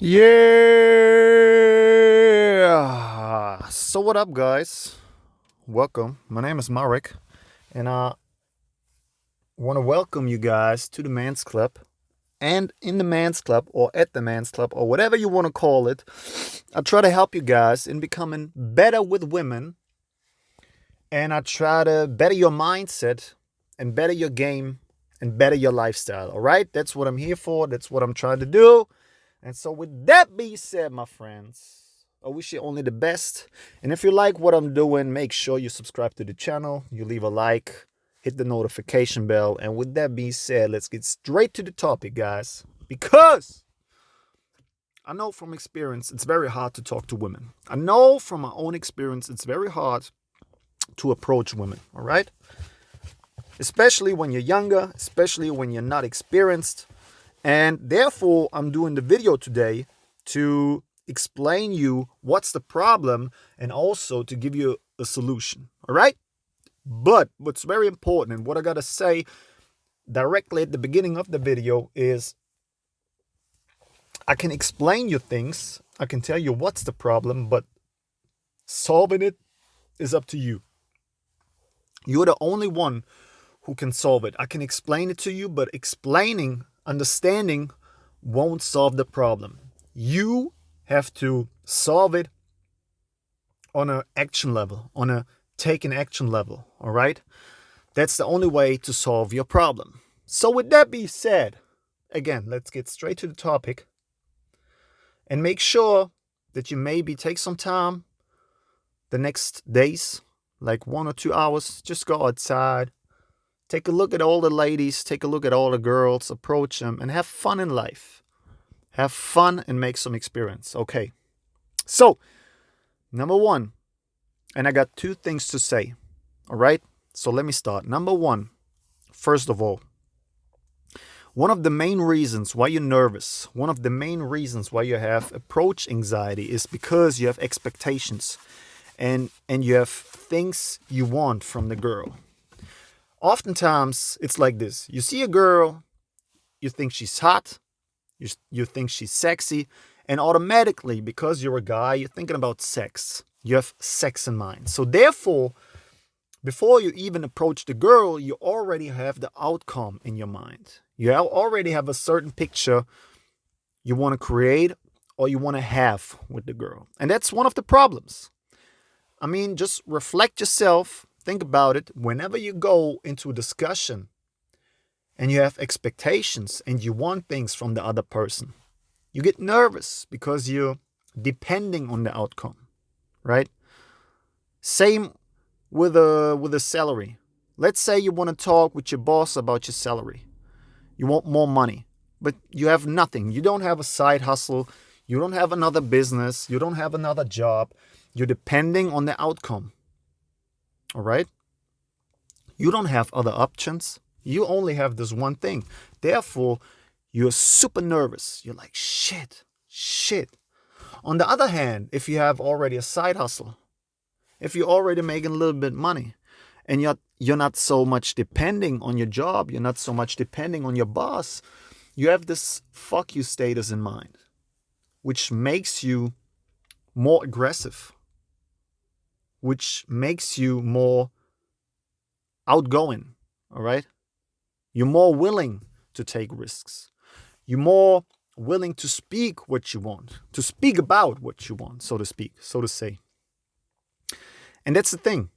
Yeah. So what up, guys? Welcome. My name is Marek, and I want to welcome you guys to the Man's Club. And in the Man's Club, or at the Man's Club, or whatever you want to call it, I try to help you guys in becoming better with women, and I try to better your mindset and better your game and better your lifestyle. All right, that's what I'm here for. That's what I'm trying to do. And so, with that being said, my friends, I wish you only the best. And if you like what I'm doing, make sure you subscribe to the channel, you leave a like, hit the notification bell. And with that being said, let's get straight to the topic, guys. Because I know from experience, it's very hard to talk to women. I know from my own experience, it's very hard to approach women, all right? Especially when you're younger, especially when you're not experienced. And therefore, I'm doing the video today to explain you what's the problem and also to give you a solution. All right? But what's very important and what I got to say directly at the beginning of the video is I can explain you things. I can tell you what's the problem, but solving it is up to you. You're the only one who can solve it. I can explain it to you, but understanding won't solve the problem. You have to solve it on an action level, on a take an action level, all right? That's the only way to solve your problem. So with that being said, again, let's get straight to the topic and make sure that you maybe take some time the next days, like 1 or 2 hours, just go outside. Take a look at all the ladies, take a look at all the girls, approach them, and have fun in life. Have fun and make some experience. Okay. So, number one, and I got 2 things to say. All right? So let me start. Number one, first of all, one of the main reasons why you're nervous, one of the main reasons why you have approach anxiety is because you have expectations and you have things you want from the girl. Oftentimes, it's like this. You see a girl, you think she's hot, you think she's sexy, and automatically, because you're a guy, you're thinking about sex. You have sex in mind. So therefore, before you even approach the girl, you already have the outcome in your mind. You already have a certain picture you want to create or you want to have with the girl. And that's one of the problems. I mean, just reflect yourself. Think about it. Whenever you go into a discussion and you have expectations and you want things from the other person, you get nervous because you're depending on the outcome, right? Same with a salary. Let's say you want to talk with your boss about your salary. You want more money, but you have nothing. You don't have a side hustle. You don't have another business. You don't have another job. You're depending on the outcome. All right? You don't have other options. You only have this one thing. Therefore, you're super nervous. You're like, shit. On the other hand, if you have already a side hustle, if you're already making a little bit of money, and you're not so much depending on your job, you're not so much depending on your boss, you have this fuck you status in mind, which makes you more aggressive, which makes you more outgoing, all right? You're more willing to take risks. You're more willing to speak what you want, to speak about what you want, so to speak, so to say. And that's the thing.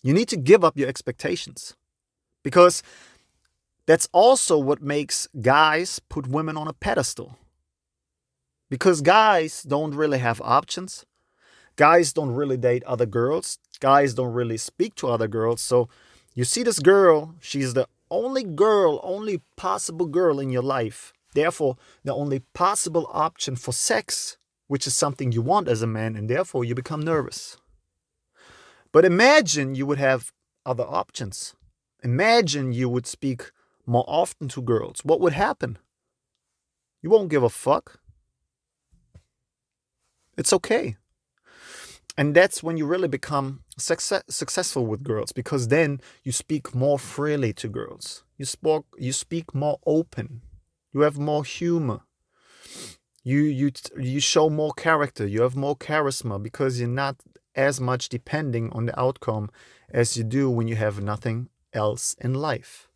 You need to give up your expectations because that's also what makes guys put women on a pedestal. Because guys don't really have options. Guys don't really date other girls. Guys don't really speak to other girls. So you see this girl, she's the only possible girl in your life. Therefore, the only possible option for sex, which is something you want as a man, and therefore you become nervous. But imagine you would have other options. Imagine you would speak more often to girls. What would happen? You won't give a fuck. It's okay. And that's when you really become successful with girls, because then you speak more freely to girls. You speak more open. You have more humor. You show more character, you have more charisma, because you're not as much depending on the outcome as you do when you have nothing else in life.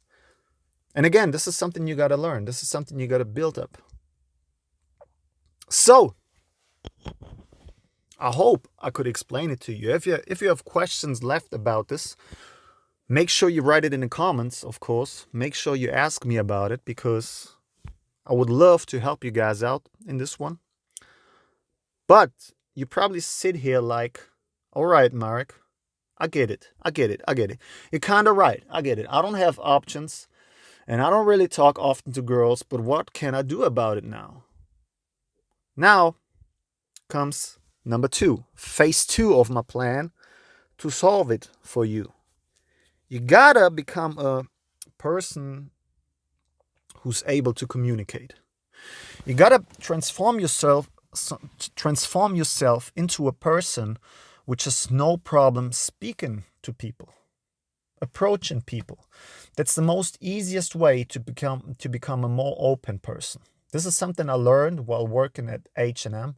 And again, this is something you got to learn. This is something you got to build up. So, I hope I could explain it to you. If you have questions left about this, make sure you write it in the comments, of course. Make sure you ask me about it, because I would love to help you guys out in this one. But you probably sit here like, all right, Marek, I get it. You're kind of right. I get it. I don't have options, and I don't really talk often to girls, but what can I do about it now? Now comes number 2, phase 2 of my plan to solve it for you. You gotta become a person who's able to communicate. You gotta transform yourself into a person which has no problem speaking to people, approaching people. That's the most easiest way to become a more open person. This is something I learned while working at H&M,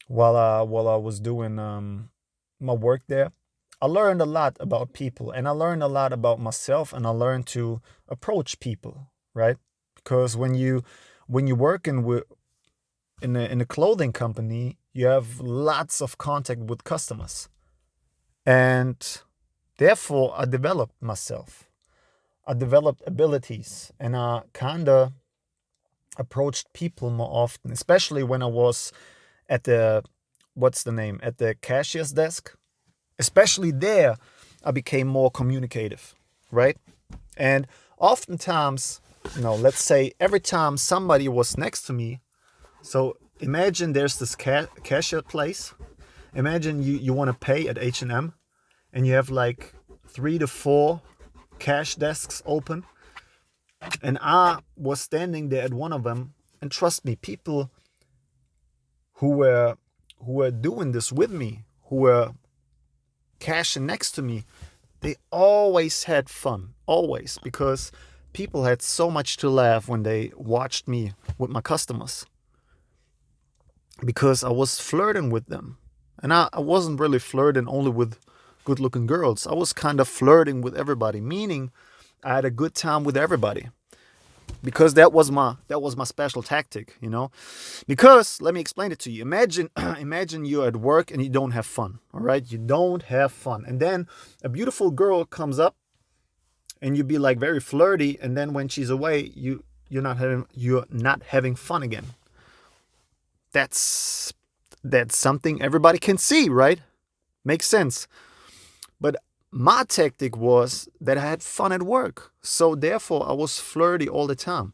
while I was doing my work there. I learned a lot about people, and I learned a lot about myself, and I learned to approach people, right? Because when you're working in a clothing company, you have lots of contact with customers, and therefore I developed myself. I developed abilities, and I kind of approached people more often, especially when I was at the cashier's desk. Especially there, I became more communicative, right? And oftentimes, let's say every time somebody was next to me, so imagine there's this cashier place. Imagine you want to pay at H&M, and you have like 3 to 4 cash desks open. And I was standing there at one of them, and trust me, people who were doing this with me, who were cashing next to me, they always had fun, always, because people had so much to laugh when they watched me with my customers, because I was flirting with them. And I wasn't really flirting only with good looking girls. I was kind of flirting with everybody, meaning I had a good time with everybody, because that was my special tactic, Because let me explain it to you. Imagine you're at work and you don't have fun. All right, you don't have fun, and then a beautiful girl comes up, and you be like very flirty, and then when she's away, you're not having fun again. That's something everybody can see, right? Makes sense. But my tactic was that I had fun at work. So therefore, I was flirty all the time.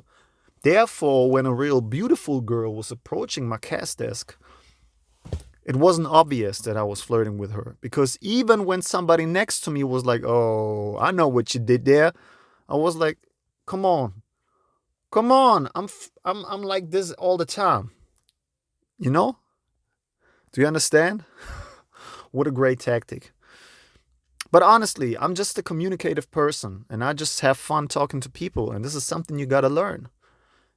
Therefore, when a real beautiful girl was approaching my cash desk, it wasn't obvious that I was flirting with her. Because even when somebody next to me was like, "Oh, I know what you did there," I was like, "Come on. I'm like this all the time." Do you understand? What a great tactic. But honestly, I'm just a communicative person, and I just have fun talking to people. And this is something you got to learn,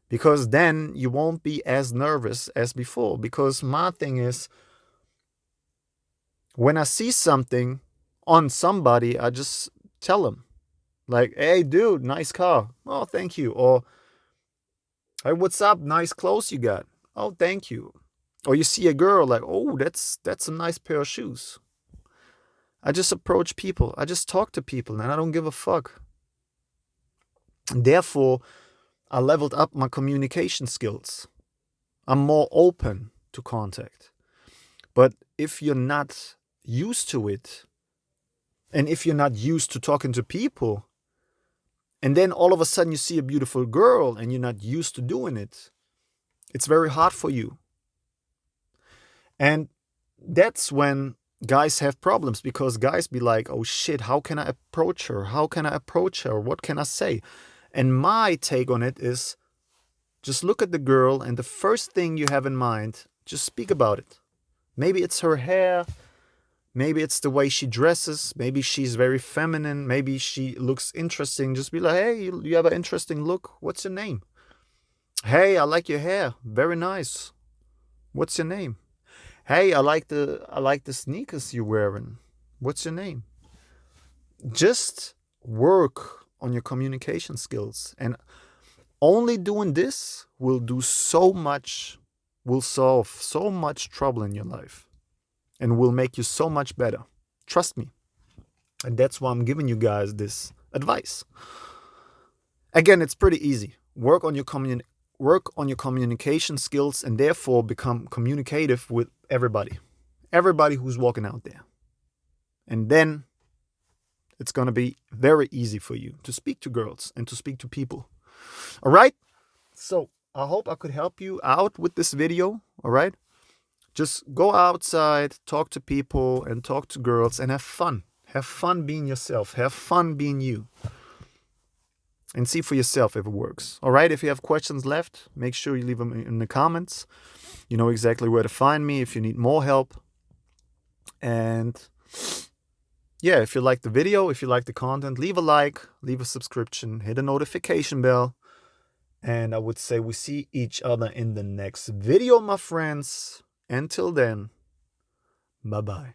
because then you won't be as nervous as before. Because my thing is, when I see something on somebody, I just tell them, like, "Hey, dude, nice car. Oh, thank you." Or, "Hey, what's up? Nice clothes you got. Oh, thank you." Or you see a girl, like, "Oh, that's a nice pair of shoes." I just approach people. I just talk to people, and I don't give a fuck. And therefore, I leveled up my communication skills. I'm more open to contact. But if you're not used to it, and if you're not used to talking to people, and then all of a sudden you see a beautiful girl and you're not used to doing it, it's very hard for you. And that's when guys have problems, because guys be like, "Oh shit, how can I approach her? What can I say?" And my take on it is, just look at the girl, and the first thing you have in mind, just speak about it. Maybe it's her hair, maybe it's the way she dresses, maybe she's very feminine, maybe she looks interesting. Just be like, "Hey, you have an interesting look. What's your name?" Hey, I like your hair. Very nice. What's your name? Hey, I like the sneakers you're wearing. What's your name? Just work on your communication skills, and only doing this will do so much, will solve so much trouble in your life, and will make you so much better. Trust me. And that's why I'm giving you guys this advice. Again, it's pretty easy. Work on your communication skills and therefore become communicative with everybody. Everybody who's walking out there. And then it's going to be very easy for you to speak to girls and to speak to people. All right? So, I hope I could help you out with this video, all right? Just go outside, talk to people and talk to girls and have fun. Have fun being yourself. Have fun being you. And see for yourself if it works. All right, if you have questions left, make sure you leave them in the comments. You know exactly where to find me if you need more help. And yeah, if you like the video, if you like the content, leave a like, leave a subscription, hit a notification bell. And I would say we see each other in the next video, my friends. Until then, bye-bye.